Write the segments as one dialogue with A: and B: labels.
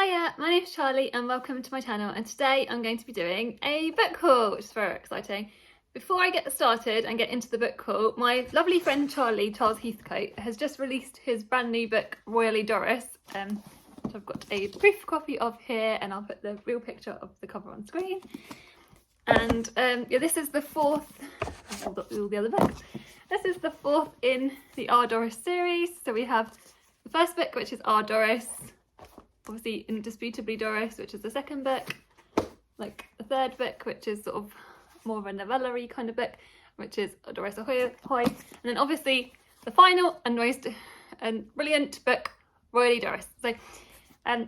A: Hiya, my name's Charlie and welcome to my channel, and today I'm going to be doing a book haul, which is very exciting. Before I get started and get into the book haul, my lovely friend Charles Heathcote has just released his brand new book, Our Doris, which I've got a proof copy of here, and I'll put the real picture of the cover on screen. And yeah, this is the fourth, I've got all the other books. This is the fourth in the Our Doris series. So we have the first book, which is Our Doris, obviously Indisputably Doris, which is the second book, like the third book, which is sort of more of a novella-y kind of book, which is Doris Ahoy, and then obviously the final and most brilliant book, Our Doris. So I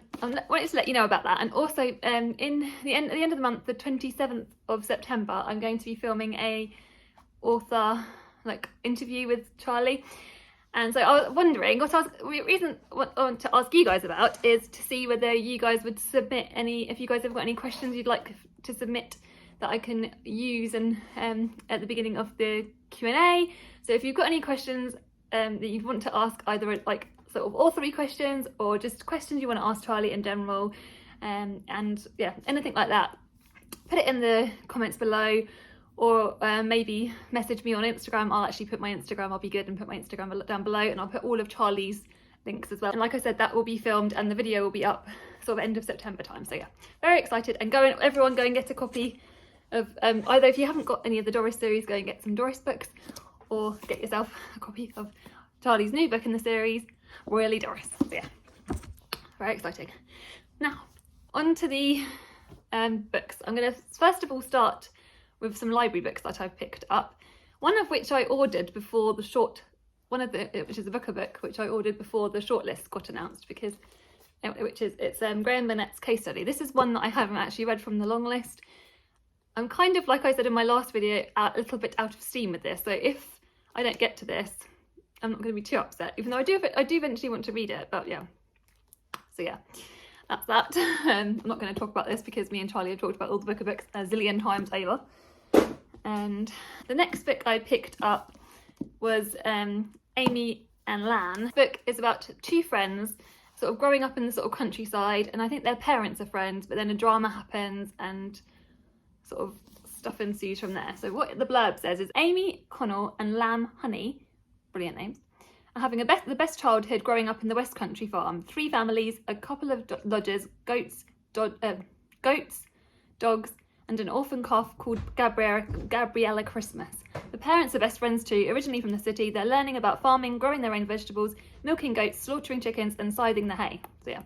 A: wanted to let you know about that, and also at the end of the month, the 27th of September, I'm going to be filming a author interview with Charlie. And so I was wondering, the reason I want to ask you guys about is to see whether you guys would submit if you guys have got any questions you'd like to submit that I can use and at the beginning of the Q&A. So if you've got any questions that you want to ask, either sort of authory questions or just questions you want to ask Charlie in general, and yeah, anything like that, put it in the comments below. Or maybe message me on Instagram. I'll actually put my Instagram, I'll be good and put my Instagram down below, and I'll put all of Charlie's links as well. And like I said, that will be filmed and the video will be up sort of end of September time. So yeah, very excited. And everyone go and get a copy of, either if you haven't got any of the Doris series, go and get some Doris books, or get yourself a copy of Charlie's new book in the series, Our Doris. So yeah, very exciting. Now, on to the books. I'm going to first of all start with some library books that I've picked up. One of which I ordered before the which is a booker book, which I ordered before the shortlist got announced, because it's Graham Burnett's case study. This is one that I haven't actually read from the long list. I'm kind of, like I said in my last video, a little bit out of steam with this. So if I don't get to this, I'm not going to be too upset, even though I do eventually want to read it. But yeah, so yeah, that's that. I'm not going to talk about this because me and Charlie have talked about all the booker books a zillion times over. And the next book I picked up was Amy and Lan. This book is about two friends sort of growing up in the sort of countryside, and I think their parents are friends, but then a drama happens and sort of stuff ensues from there. So what the blurb says is, Amy Connell and Lamb Honey, brilliant names, are having the best childhood growing up in the West Country farm. 3 families, a couple of lodgers, goats, dogs, and an orphan calf called Gabriella Christmas. The parents are best friends too, originally from the city. They're learning about farming, growing their own vegetables, milking goats, slaughtering chickens, and scything the hay. So yeah,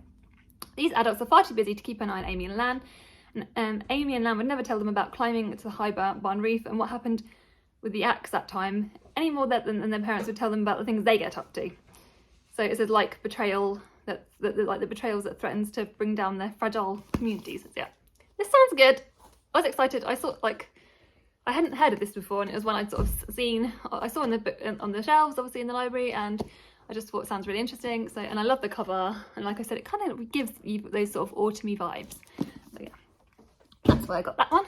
A: these adults are far too busy to keep an eye on Amy and Lan. And Amy and Lan would never tell them about climbing to the high barn roof and what happened with the axe that time, any more than their parents would tell them about the things they get up to. So it's like betrayal, like the betrayals that threatens to bring down their fragile communities. So yeah, this sounds good. I was excited. I saw, I hadn't heard of this before, and it was one I'd sort of seen. I saw in the book on the shelves, obviously in the library, and I just thought it sounds really interesting. So, and I love the cover, and like I said, it kind of gives you those sort of autumny vibes. So yeah, that's why I got that one.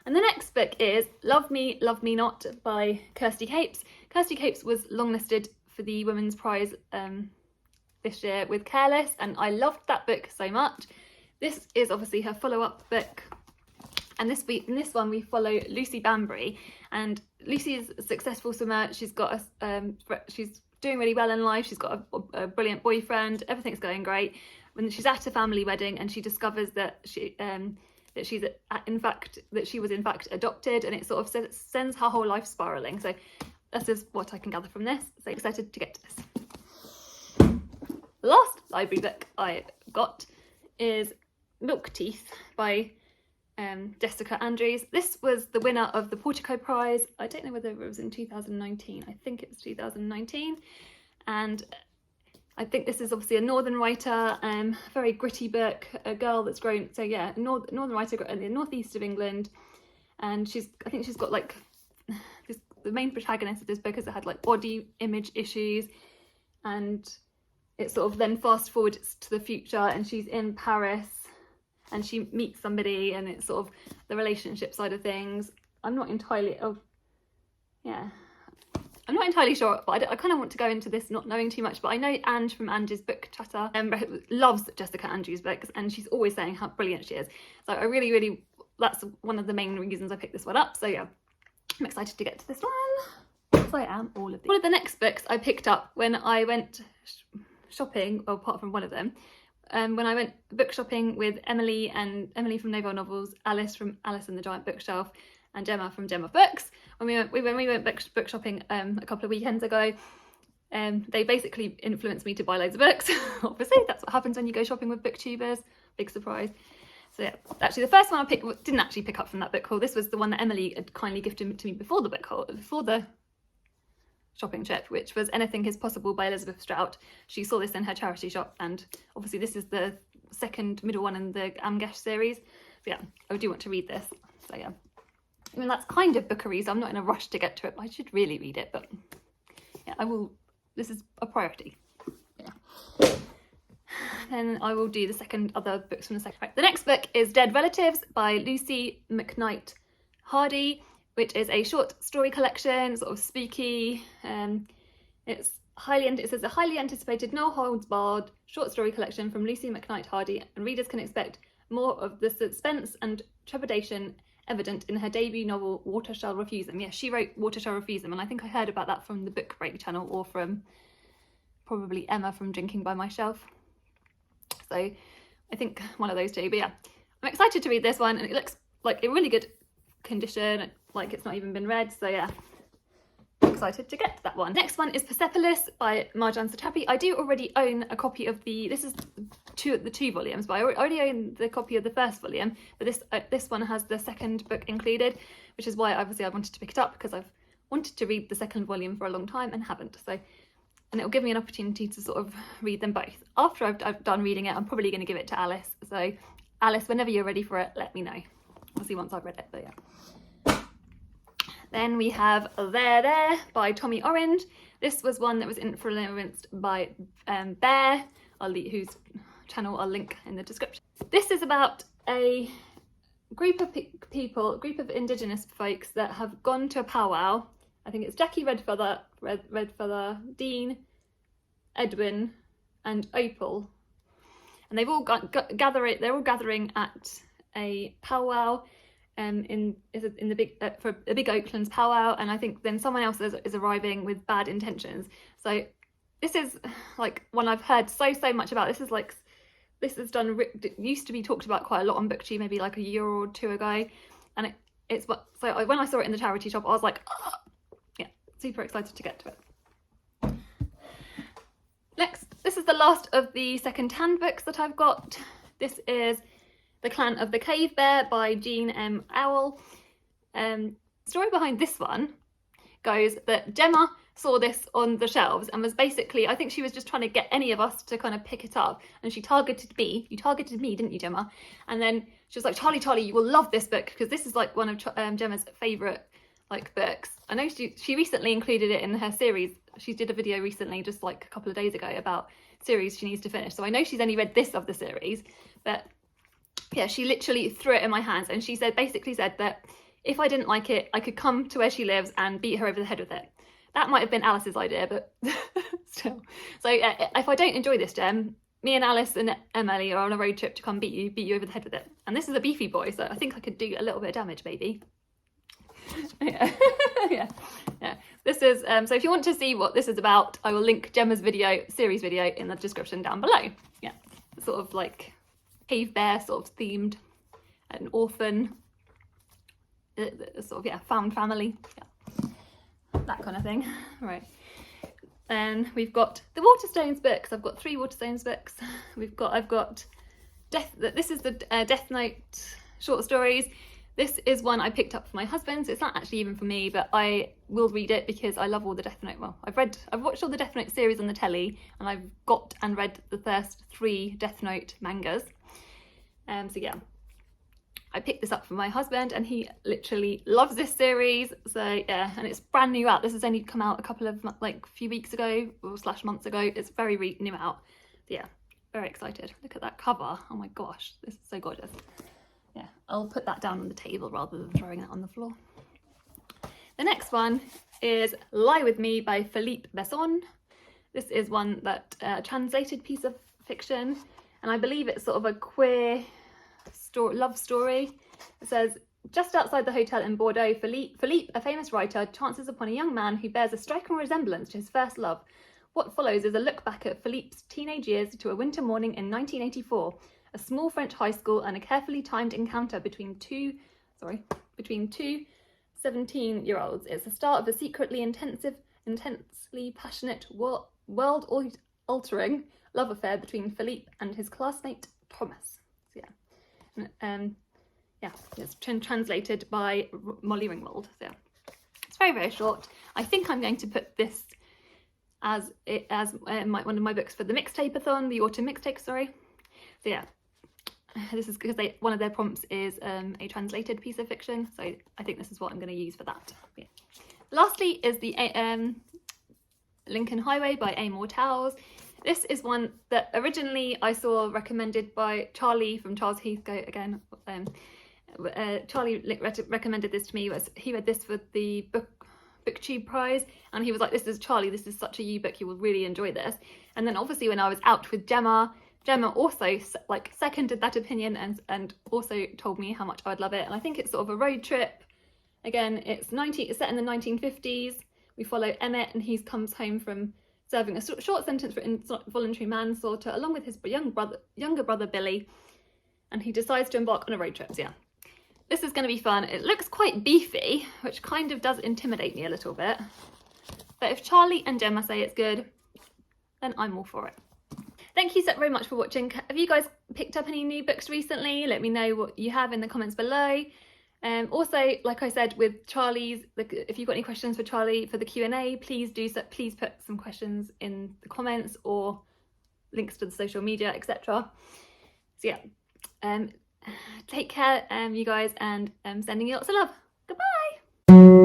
A: And the next book is Love Me, Love Me Not by Kirsty Capes. Kirsty Capes was longlisted for the Women's Prize this year with Careless, and I loved that book so much. This is obviously her follow-up book. And in this one we follow Lucy Banbury, and Lucy is a successful swimmer. She's got she's doing really well in life. She's got a brilliant boyfriend. Everything's going great. When she's at a family wedding, and she discovers that she was in fact adopted, and it sort of sends her whole life spiraling. So this is what I can gather from this. So excited to get to this. The last library book I got is Milk Teeth by Jessica Andrews. This was the winner of the Portico Prize. I don't know whether it was in 2019. I think it was 2019. And I think this is obviously a northern writer, very gritty book, a girl that's grown, so yeah, northern writer in the northeast of England. And I think she's got the main protagonist of this book has had body image issues, and it sort of then fast forwards to the future, and she's in Paris and she meets somebody, and it's sort of the relationship side of things. I'm not entirely, yeah, I'm not entirely sure, but I kind of want to go into this not knowing too much, but I know Ange from Ange's Book Chatter loves Jessica Andrews' books, and she's always saying how brilliant she is. So I really, that's one of the main reasons I picked this one up. So yeah, I'm excited to get to this one. Yes, I am. All of these. One of the next books I picked up when I went shopping, well, apart from one of them, when I went book shopping with Emily from Novel Novels, Alice from Alice and the Giant Bookshelf, and Gemma from Gemma Books. When we went book shopping a couple of weekends ago, they basically influenced me to buy loads of books. Obviously, that's what happens when you go shopping with booktubers. Big surprise. So yeah, actually the first one I picked didn't actually pick up from that book haul. This was the one that Emily had kindly gifted to me before the book haul, before the shopping trip, which was Anything Is Possible by Elizabeth Strout. She saw this in her charity shop, and obviously this is the second middle one in the Amgesh series. So yeah, I do want to read this. So yeah, I mean, that's kind of bookery, so I'm not in a rush to get to it. I should really read it, but yeah, I will. This is a priority. Yeah. Then I will do the other books from the second. Right. The next book is Dead Relatives by Lucy McKnight Hardy, which is a short story collection, sort of spooky. It says a highly anticipated, no holds barred short story collection from Lucy McKnight Hardy, and readers can expect more of the suspense and trepidation evident in her debut novel Water Shall Refuse Them. Yeah, she wrote Water Shall Refuse Them, and I think I heard about that from the Book Break channel, or from probably Emma from Drinking by My Shelf. So I think one of those two. But yeah, I'm excited to read this one, and it looks like in really good condition, like it's not even been read. So yeah, I'm excited to get to that one. Next one is Persepolis by Marjan Satapi. I do already own a copy of this is the two volumes, but I already own the copy of the first volume, but this one has the second book included, which is why obviously I wanted to pick it up, because I've wanted to read the second volume for a long time and haven't. So, and it'll give me an opportunity to sort of read them both. After I've done reading it, I'm probably going to give it to Alice. So Alice, whenever you're ready for it, let me know. I'll see once I've read it, but yeah. Then we have There by Tommy Orange. This was one that was influenced by Bear, whose channel I'll link in the description. This is about a group of Indigenous folks that have gone to a powwow. I think it's Jackie Redfeather, Dean, Edwin, and Opal, and they've all they're all gathering at a powwow in the big for a big Oaklands powwow, and I think then someone else is arriving with bad intentions. So this is like one I've heard so much about. This is used to be talked about quite a lot on BookTube, maybe like a year or two ago, and when I saw it in the charity shop, I was like, oh! Yeah, super excited to get to it. Next, this is the last of the second-hand books that I've got. This is The Clan of the Cave Bear by Jean M. Owl. Story behind this one goes that Gemma saw this on the shelves and was basically, I think she was just trying to get any of us to kind of pick it up, and she targeted me. You targeted me, didn't you, Gemma? And then she was like, Charlie, you will love this book, because this is like one of Gemma's favourite books. I know she recently included it in her series. She did a video recently, just like a couple of days ago, about series she needs to finish. So I know she's only read this of the series, but yeah, she literally threw it in my hands, and she basically said that if I didn't like it, I could come to where she lives and beat her over the head with it. That might have been Alice's idea, but still. So if I don't enjoy this gem, me and Alice and Emily are on a road trip to come beat you over the head with it. And this is a beefy boy, so I think I could do a little bit of damage, maybe. Yeah. yeah. This is so if you want to see what this is about, I will link Gemma's series video in the description down below. Yeah, sort of like cave bear sort of themed, an orphan, sort of found family, that kind of thing. Right, and we've got the Waterstones books. I've got 3 Waterstones books. I've got this is the Death Note short stories. This is one I picked up for my husband, so it's not actually even for me, but I will read it because I love all the Death Note. Well, I've watched all the Death Note series on the telly, and I've got and read the first 3 Death Note mangas. So yeah, I picked this up for my husband, and he literally loves this series. So yeah, and it's brand new out. This has only come out a couple of few weeks ago or /months ago. It's very new out. So yeah, very excited. Look at that cover. Oh my gosh, this is so gorgeous. Yeah, I'll put that down on the table rather than throwing it on the floor. The next one is Lie With Me by Philippe Besson. This is one that translated piece of fiction, and I believe it's sort of a queer love story. It says, just outside the hotel in Bordeaux, Philippe, a famous writer, chances upon a young man who bears a striking resemblance to his first love. What follows is a look back at Philippe's teenage years to a winter morning in 1984, a small French high school, and a carefully timed encounter between two 17-year-olds. It's the start of a secretly intensely passionate, world-altering love affair between Philippe and his classmate Thomas. So it's translated by Molly Ringwald. So yeah, it's very, very short. I think I'm going to put this as one of my books for the mixtape-a-thon, the autumn mixtape, sorry. So yeah, this is because one of their prompts is a translated piece of fiction, so I think this is what I'm going to use for that. Yeah. Lastly is the Lincoln Highway by Amor Towles. This is one that originally I saw recommended by Charlie from CharlesHeathcote again. Charlie recommended this to me. He read this for the BookTube prize, and he was like, this is Charlie, this is such a you book, you will really enjoy this. And then obviously when I was out with Gemma also like seconded that opinion and also told me how much I'd love it. And I think it's sort of a road trip. Again, it's set in the 1950s. We follow Emmett, and he comes home from serving a short sentence for involuntary manslaughter along with his younger brother Billy, and he decides to embark on a road trip. So yeah, this is going to be fun. It looks quite beefy, which kind of does intimidate me a little bit, but if Charlie and Gemma say it's good, then I'm all for it. Thank you so very much for watching. Have you guys picked up any new books recently? Let me know what you have in the comments below. Also, like I said, with Charlie's, if you've got any questions for Charlie for the Q&A, please put some questions in the comments or links to the social media, etc. So yeah, take care, you guys, and sending you lots of love. Goodbye.